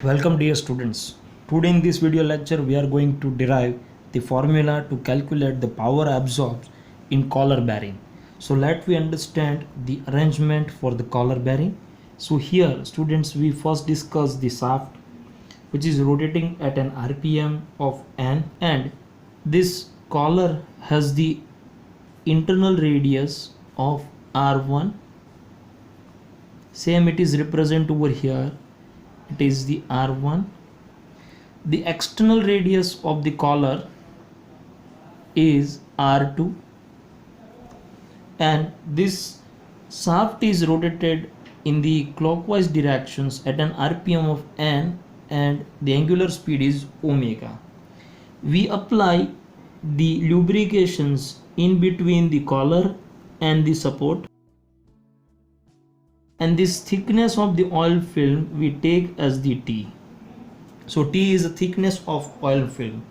Welcome dear students. Today in this video lecture we are going to derive the formula to calculate the power absorbed in collar bearing. So let we understand the arrangement for the collar bearing. So here students we first discuss the shaft which is rotating at an RPM of n, and this collar has the internal radius of r1. Same it is represented over here, it is the r1. The external radius of the collar is r2, and this shaft is rotated in the clockwise directions at an RPM of n, and the angular speed is omega. We apply the lubrications in between the collar and the support, and this thickness of the oil film we take as the T. So T is the thickness of oil film.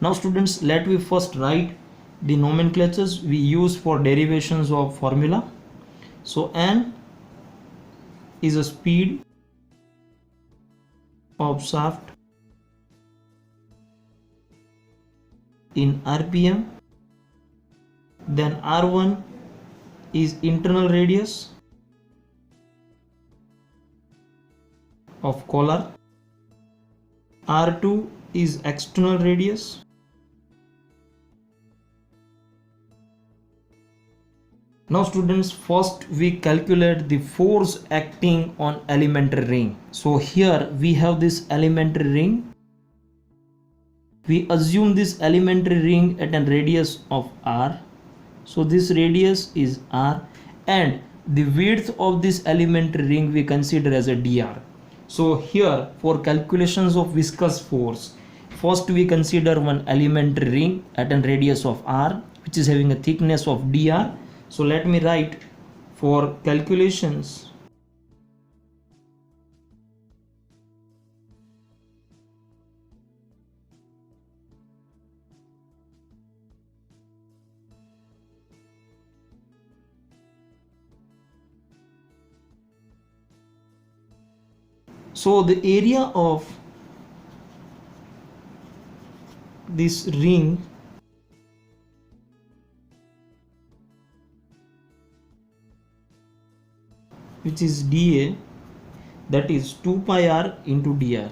Now students, let we first write the nomenclatures we use for derivations of formula. So N is a speed of shaft in RPM, then R1 is internal radius of collar, R2 is external radius, now students, first we calculate the force acting on elementary ring. So here we have this elementary ring. We assume this elementary ring at a radius of r. So this radius is r, and the width of this elementary ring we consider as a dr. So here for calculations of viscous force, first we consider one elementary ring at a radius of r which is having a thickness of dr. So let me write for calculations. So the area of this ring which is dA, that is 2 pi r into dr.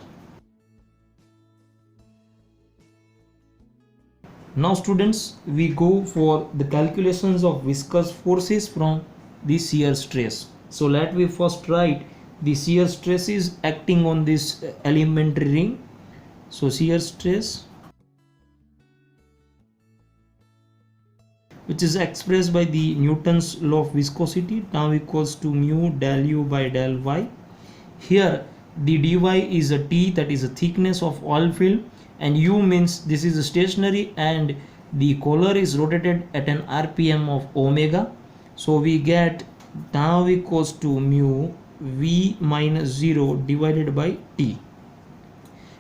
Now students, we go for the calculations of viscous forces from the shear stress. So let me first write the shear stress is acting on this elementary ring. So shear stress, which is expressed by the Newton's law of viscosity, now equals to mu del u by del y. Here the dy is a T, that is a thickness of oil film, and u means this is stationary and the collar is rotated at an RPM of omega. So we get tau equals to mu v minus 0 divided by t,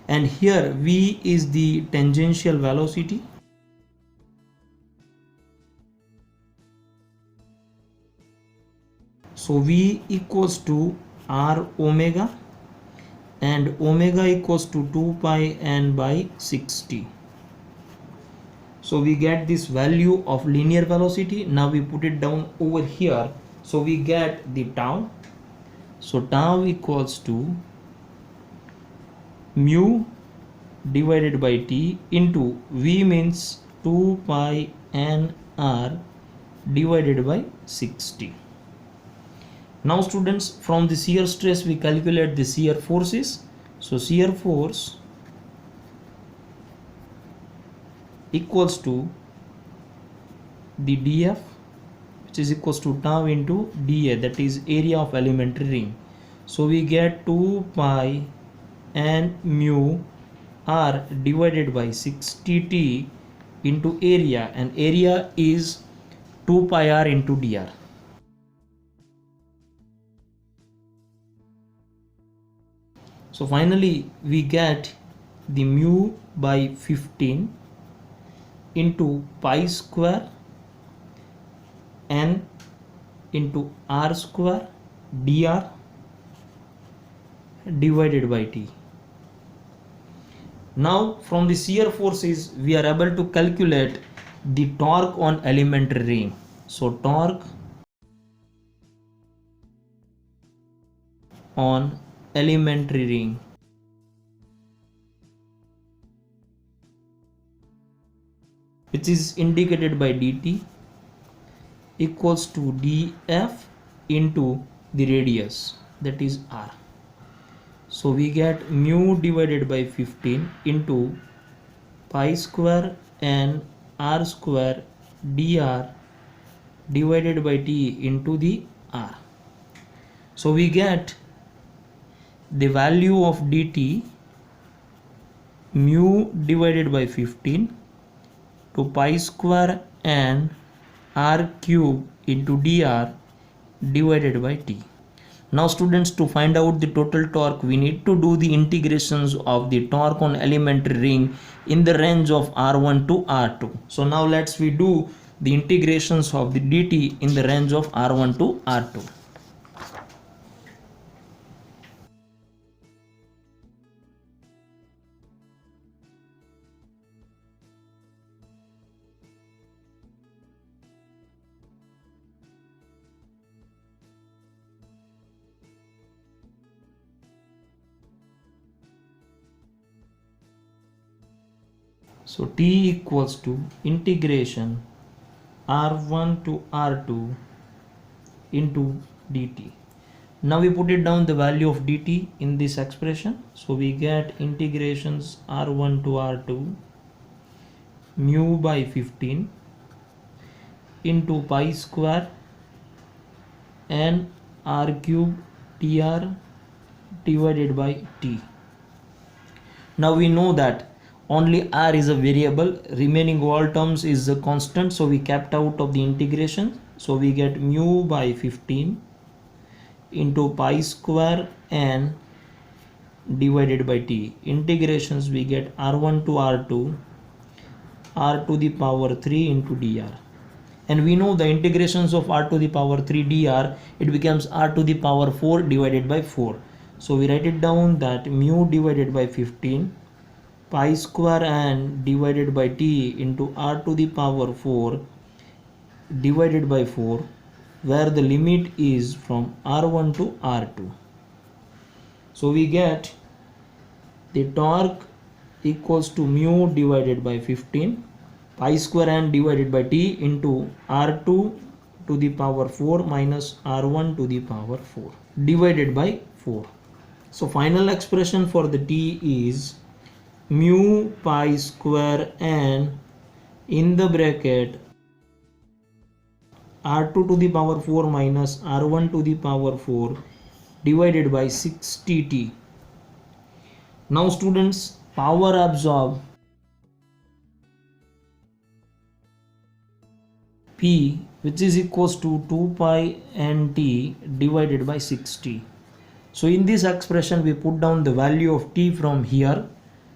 and here v is the tangential velocity. So v equals to r omega, and omega equals to 2 pi n by 60. So we get this value of linear velocity. Now we put it down over here. So we get the tau. So tau equals to mu divided by t into v means 2 pi n r divided by 60. Now students, from the shear stress we calculate the shear forces. So shear force equals to the dF, which is equals to tau into dA, that is area of elementary ring. So we get 2 pi n mu r divided by 60t into area, and area is 2 pi r into dr. So finally we get the mu by 15 into pi square n into r square dr divided by t. Now from the shear forces we are able to calculate the torque on elementary ring. So torque on elementary ring which is indicated by dt equals to df into the radius, that is r. So we get mu divided by 15 into pi square and r square dr divided by t into the r. So we get the value of dt mu divided by 15 to pi square and r cube into dr divided by t. Now students, to find out the total torque we need to do the integrations of the torque on elementary ring in the range of r1 to r2. So now we do the integrations of the dt in the range of r1 to r2. So t equals to integration r1 to r2 into dt. Now we put it down the value of dt in this expression. So we get integrations r1 to r2 mu by 15 into pi square and r cube dr divided by t. Now we know that only r is a variable, remaining all terms is a constant, so we kept out of the integration. So we get mu by 15 into pi square and divided by t. Integrations we get r1 to r2 r to the power 3 into dr, and we know the integrations of r to the power 3 dr, it becomes r to the power 4 divided by 4. So we write it down that mu divided by 15 pi square and divided by t into r to the power 4 divided by 4, where the limit is from r1 to r2. So we get the torque equals to mu divided by 15 pi square and divided by t into r2 to the power 4 minus r1 to the power 4 divided by 4. So final expression for the t is mu pi square and in the bracket r2 to the power 4 minus r1 to the power 4 divided by 60t. Now students, power absorbed P, which is equals to 2 pi n t divided by 60. So in this expression we put down the value of t from here.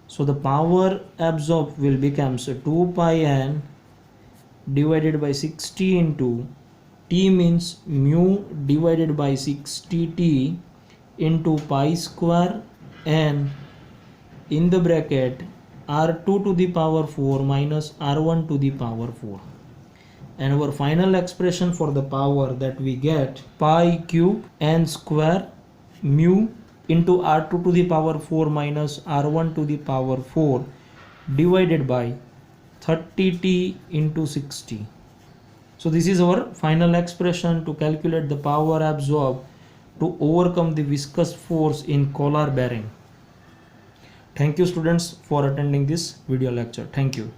So the power absorbed will become 2 pi n divided by 60 into t means mu divided by 60t into pi square n in the bracket r2 to the power 4 minus r1 to the power 4. And our final expression for the power that we get pi cube n square mu into r2 to the power 4 minus r1 to the power 4 divided by 30t into 60. So this is our final expression to calculate the power absorbed to overcome the viscous force in collar bearing. Thank you students for attending this video lecture. Thank you.